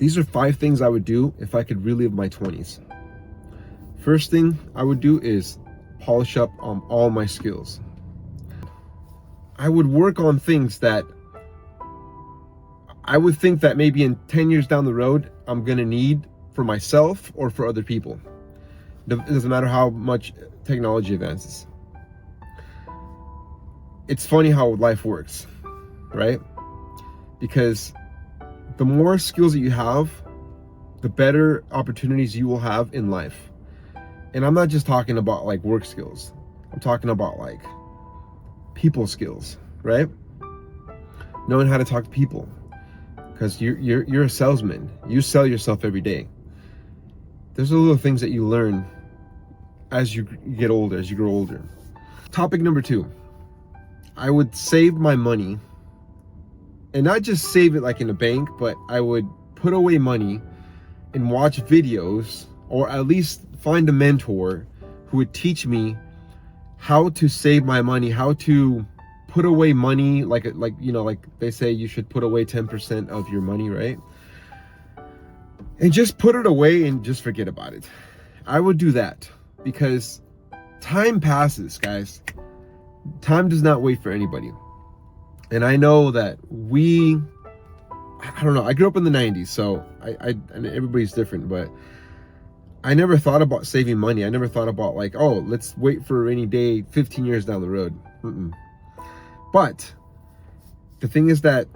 These are 5 things I would do if I could relive my 20s. First thing I would do is polish up on all my skills. I would work on things that I would think that maybe in 10 years down the road, I'm gonna need for myself or for other people. It doesn't matter how much technology advances. It's funny how life works, right? Because the more skills that you have, the better opportunities you will have in life. And I'm not just talking about like work skills. I'm talking about like people skills, right? Knowing how to talk to people. Because you're a salesman. You sell yourself every day. There's the little things that you learn as you get older, as you grow older. Topic number 2. I would save my money, and not just save it like in a bank, but I would put away money and watch videos, or at least find a mentor who would teach me how to save my money, how to put away money, like they say you should put away 10% of your money, right? And just put it away and just forget about it. I would do that because time passes, guys. Time does not wait for anybody. And I know that I don't know, I grew up in the 90s, so and everybody's different, but I never thought about saving money. I never thought about like, oh, let's wait for a rainy day 15 years down the road. But the thing is that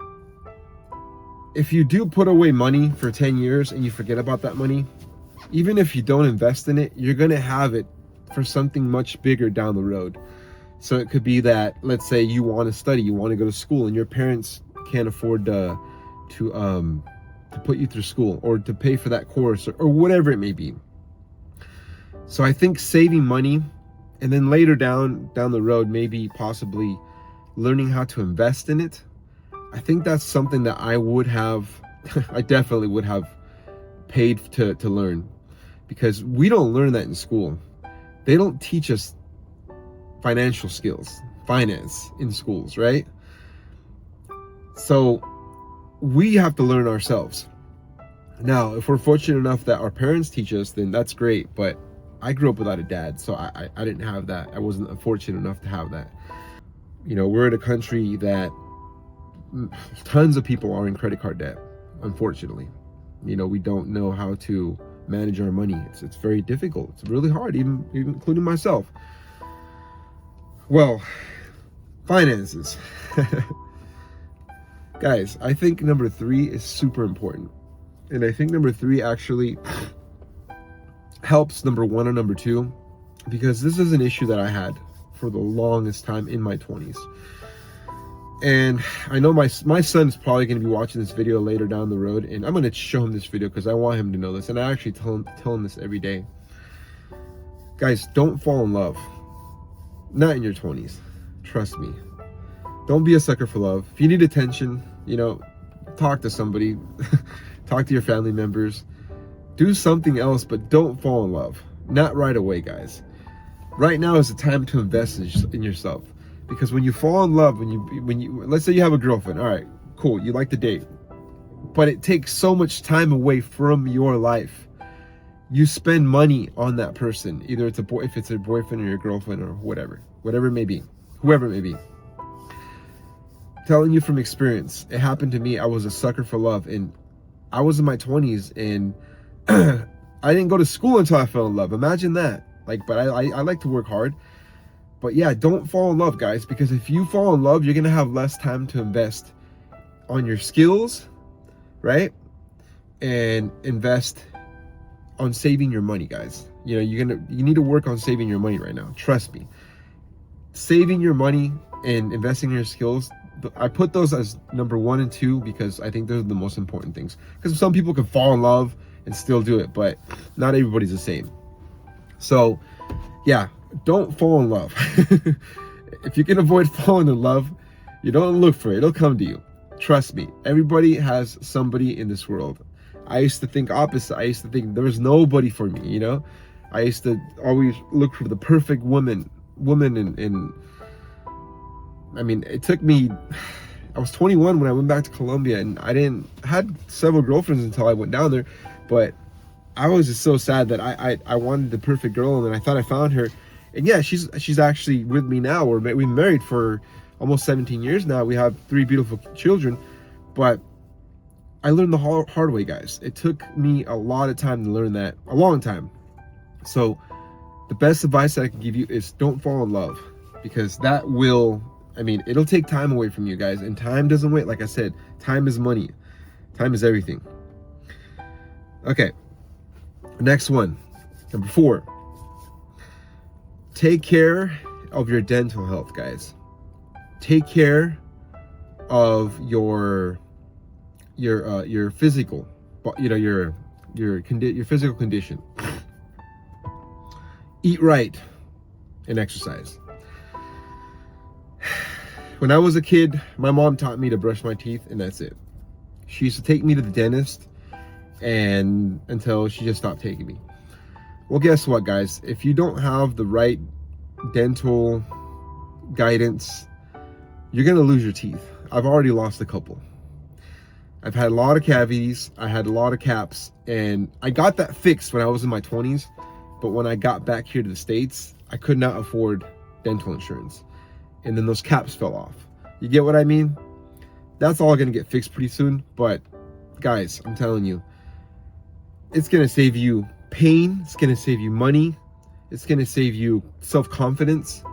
if you do put away money for 10 years and you forget about that money, even if you don't invest in it, you're going to have it for something much bigger down the road. So it could be that, let's say you want to study, you want to go to school, and your parents can't afford to put you through school or to pay for that course or whatever it may be. So I think saving money, and then later down the road, maybe possibly learning how to invest in it, I think that's something that I would have, I definitely would have paid to learn, because we don't learn that in school. They don't teach us financial skills, finance in schools, right? So we have to learn ourselves. Now, if we're fortunate enough that our parents teach us, then that's great. But I grew up without a dad, so I didn't have that. I wasn't fortunate enough to have that. You know, we're in a country that tons of people are in credit card debt, unfortunately. You know, we don't know how to manage our money. It's very difficult. It's really hard, even including myself. Well, finances. Guys, I think number 3 is super important. And I think number 3 actually helps number 1 and number 2, because this is an issue that I had for the longest time in my 20s. And I know my son's probably going to be watching this video later down the road, and I'm going to show him this video because I want him to know this. And I actually tell him this every day. Guys, don't fall in love. Not in your 20s. Trust me. Don't be a sucker for love. If you need attention, you know, talk to somebody. Talk to your family members. Do something else, but don't fall in love. Not right away, guys. Right now is the time to invest in yourself. Because when you fall in love, when you let's say you have a girlfriend, all right, cool, you like to date, but it takes so much time away from your life. You spend money on that person, either it's if it's a boyfriend or your girlfriend or whatever it may be, whoever it may be. Telling you from experience, it happened to me. I was a sucker for love, and I was in my 20s, and I didn't go to school until I fell in love. Imagine that. But I like to work hard. But yeah, don't fall in love, guys, because if you fall in love, you're gonna have less time to invest on your skills, right? And invest on saving your money, guys. You know, you need to work on saving your money right now. Trust me. Saving your money and investing in your skills, I put those as number 1 and 2 because I think those are the most important things. Because some people can fall in love and still do it, but not everybody's the same. So yeah, don't fall in love. If you can avoid falling in love, you don't look for it. It'll come to you. Trust me. Everybody has somebody in this world. I used to think opposite. I used to think there was nobody for me, you know? I used to always look for the perfect woman and I mean, it took me I was 21 when I went back to Colombia, and I had several girlfriends until I went down there, but I was just so sad that I wanted the perfect girl, and then I thought I found her. And yeah, she's actually with me now. We've been married for almost 17 years now. We have 3 beautiful children, but I learned the hard way, guys. It took me a lot of time to learn that, a long time. So the best advice that I can give you is don't fall in love, because that will, I mean, it'll take time away from you guys, and time doesn't wait. Like I said, time is money. Time is everything. Okay, next one, number 4. Take care of your dental health, guys. Take care of your physical, your physical condition. Eat right and exercise. When I was a kid, my mom taught me to brush my teeth, and that's it. She used to take me to the dentist, and until she just stopped taking me. Well, guess what, guys? If you don't have the right dental guidance, you're gonna lose your teeth. I've already lost a couple. I've had a lot of cavities, I had a lot of caps, and I got that fixed when I was in my 20s, but when I got back here to the States, I could not afford dental insurance, and then those caps fell off. You get what I mean? That's all gonna get fixed pretty soon, but guys, I'm telling you, it's gonna save you pain, it's gonna save you money, it's gonna save you self-confidence.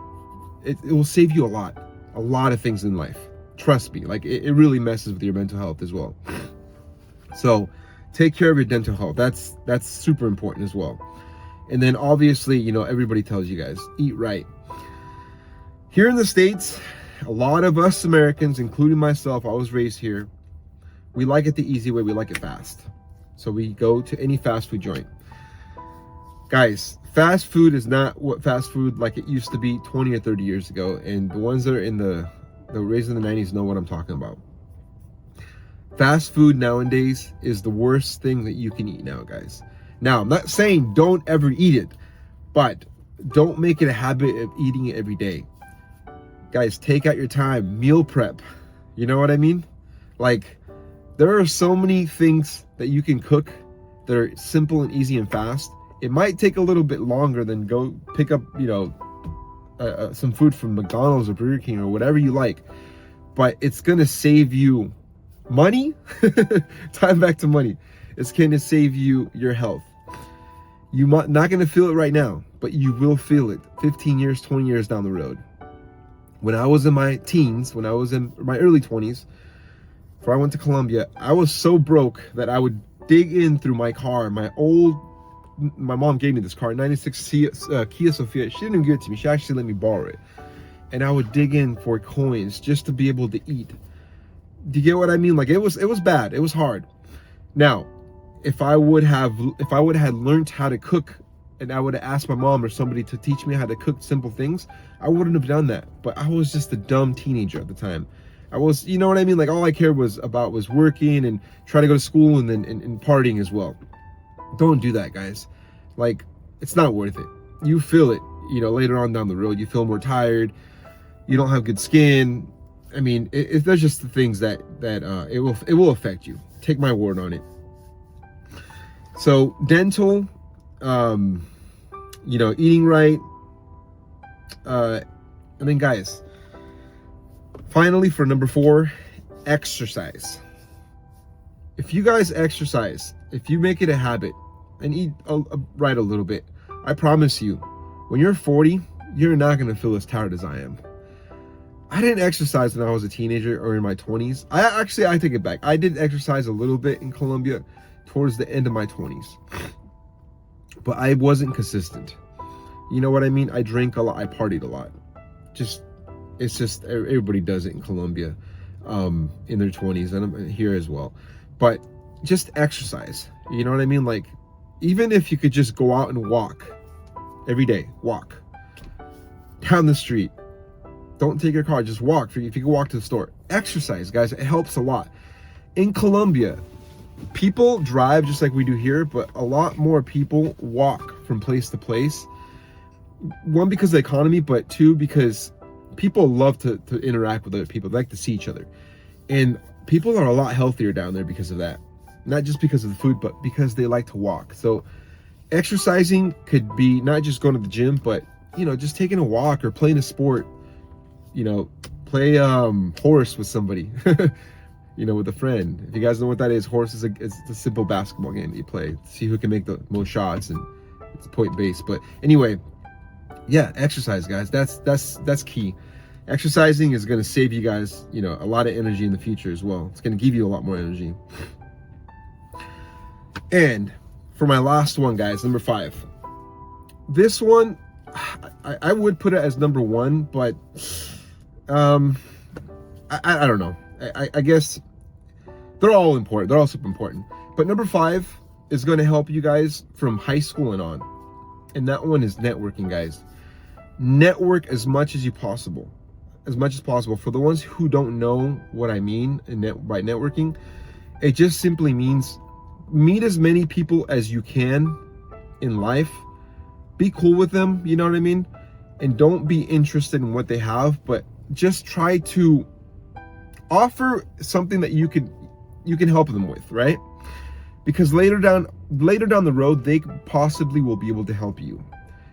It will save you a lot of things in life. Trust me, like it really messes with your mental health as well. So take care of your dental health. That's super important as well. And then obviously, you know, everybody tells you guys, eat right. Here in the States, a lot of us Americans, including myself, I was raised here, we like it the easy way, we like it fast. So we go to any fast food joint. Guys, fast food is not what fast food like it used to be 20 or 30 years ago. And the ones that are raised in the 90s know what I'm talking about. Fast food nowadays is the worst thing that you can eat now, guys. Now, I'm not saying don't ever eat it, but don't make it a habit of eating it every day. Guys, take out your time, meal prep. You know what I mean? Like, there are so many things that you can cook that are simple and easy and fast. It might take a little bit longer than go pick up, you know, some food from McDonald's or Burger King or whatever you like, but it's gonna save you money. Time back to money. It's gonna save you your health. You might not gonna feel it right now, but you will feel it 15 years, 20 years down the road. When I was in my teens, when I was in my early 20s, before I went to Colombia, I was so broke that I would dig in through my car, my mom gave me this car, 96 Kia Sophia. She didn't even give it to me. She actually let me borrow it. And I would dig in for coins just to be able to eat. Do you get what I mean? Like it was bad. It was hard. Now, if I would have learned how to cook, and I would have asked my mom or somebody to teach me how to cook simple things, I wouldn't have done that. But I was just a dumb teenager at the time. I was, you know what I mean? Like all I cared about was working and trying to go to school and then and partying as well. Don't do that, guys. Like, it's not worth it. You feel it, you know, later on down the road. You feel more tired. You don't have good skin. I mean, there's just the things that it will affect you. Take my word on it. So dental, you know, eating right, and then guys, finally for number 4, exercise. If you guys exercise, if you make it a habit and eat right a little bit, I promise you, when you're 40, you're not going to feel as tired as I am. I didn't exercise when I was a teenager or in my 20s. I take it back. I did exercise a little bit in Colombia towards the end of my 20s. But I wasn't consistent. You know what I mean? I drank a lot. I partied a lot. It's just everybody does it in Colombia in their 20s, and I'm here as well. But just exercise. You know what I mean? Like, even if you could just go out and walk every day, walk down the street. Don't take your car, just walk. If you can walk to the store, exercise, guys. It helps a lot. In Colombia, people drive just like we do here, but a lot more people walk from place to place. 1, because of the economy, but 2, because people love to interact with other people. They like to see each other. And people are a lot healthier down there because of that. Not just because of the food, but because they like to walk. So exercising could be not just going to the gym, but just taking a walk or playing a sport. Play horse with somebody. With a friend. If you guys know what that is, horse is it's a simple basketball game that you play. See who can make the most shots, and it's point based. But anyway, yeah, exercise, guys. That's key. Exercising is going to save you guys, a lot of energy in the future as well. It's going to give you a lot more energy. And for my last one, guys, number 5. This one, I would put it as number 1, but I don't know. I guess they're all important. They're all super important. But number 5 is going to help you guys from high school and on. And that one is networking, guys. Network as much as possible. For the ones who don't know what I mean by networking, it just simply means meet as many people as you can in life. Be cool with them, you know what I mean? And don't be interested in what they have, but just try to offer something that you can help them with, right? Because later down the road, they possibly will be able to help you.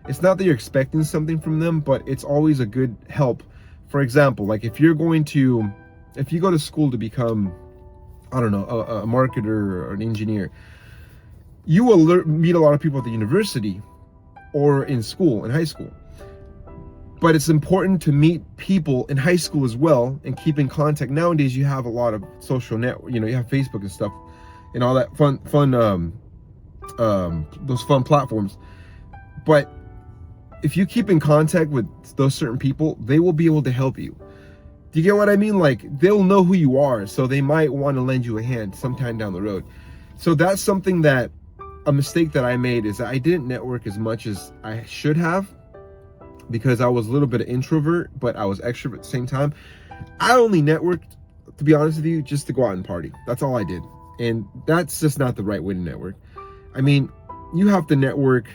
It's not that you're expecting something from them, but it's always a good help. For example, like if you go to school to become, I don't know, a marketer or an engineer, you will meet a lot of people at the university or in school, in high school. But it's important to meet people in high school as well and keep in contact. Nowadays, you have a lot of social network. You have Facebook and stuff, and all that fun, those fun platforms. But if you keep in contact with those certain people, they will be able to help you. Do you get what I mean? Like, they'll know who you are, so they might want to lend you a hand sometime down the road. So that's something a mistake that I made, is that I didn't network as much as I should have, because I was a little bit of introvert, but I was extrovert at the same time. I only networked, to be honest with you, just to go out and party. That's all I did. And that's just not the right way to network. I mean, you have to network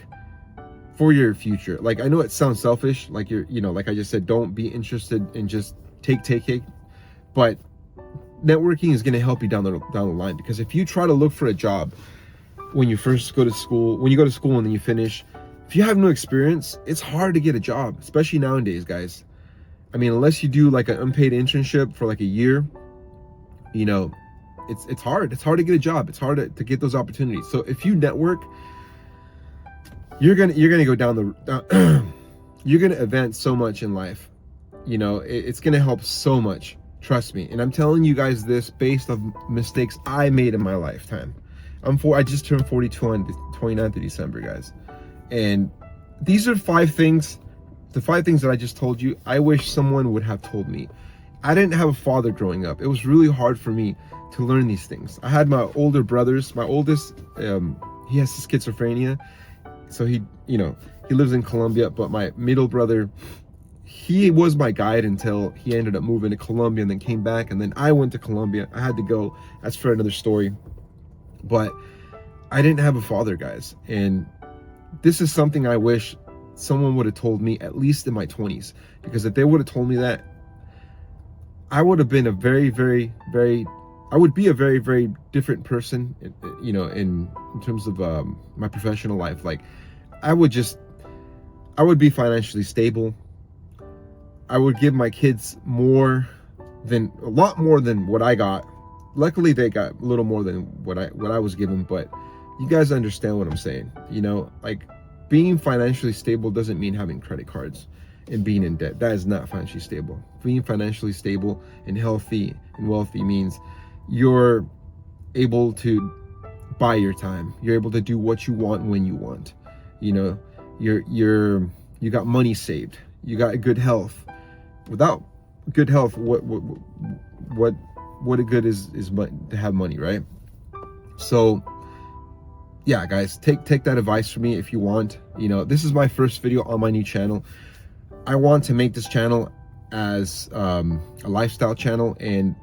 for your future. Like, I know it sounds selfish, like like I just said, don't be interested in just take, but networking is going to help you down the line. Because if you try to look for a job when you first go to school, and then you finish, if you have no experience, it's hard to get a job, especially nowadays, guys. I mean, unless you do like an unpaid internship for like a year, it's hard. It's hard to get a job. It's hard to get those opportunities. So if you network, you're gonna go down you're gonna advance so much in life. It's gonna help so much. Trust me. And I'm telling you guys this based on mistakes I made in my lifetime. I just turned 42 on the 29th of December, guys. And these are 5 things, the 5 things that I just told you, I wish someone would have told me. I didn't have a father growing up. It was really hard for me to learn these things. I had my older brothers. My oldest, he has schizophrenia. So he lives in Colombia, but my middle brother, he was my guide until he ended up moving to Colombia and then came back. And then I went to Colombia. I had to go. That's for another story. But I didn't have a father, guys. And this is something I wish someone would have told me, at least in my 20s. Because if they would have told me that, I would have been a very, very, very, I would be a very, very different person, in terms of my professional life. Like, I would be financially stable. I would give my kids a lot more than what I got. Luckily, they got a little more than what I was given, but you guys understand what I'm saying. Like, being financially stable doesn't mean having credit cards and being in debt. That is not financially stable. Being financially stable and healthy and wealthy means you're able to buy your time. You're able to do what you want when you want. You got money saved. You got good health. Without good health, what a good is to have money, right? So yeah, guys, take that advice from me if you want. This is my first video on my new channel. I want to make this channel as a lifestyle channel, and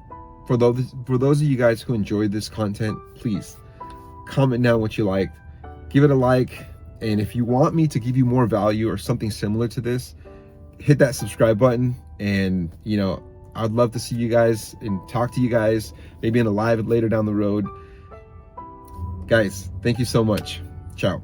for those of you guys who enjoy this content, please comment down what you liked, give it a like, and if you want me to give you more value or something similar to this, hit that subscribe button, and I'd love to see you guys and talk to you guys, maybe in a live later down the road. Guys, thank you so much. Ciao.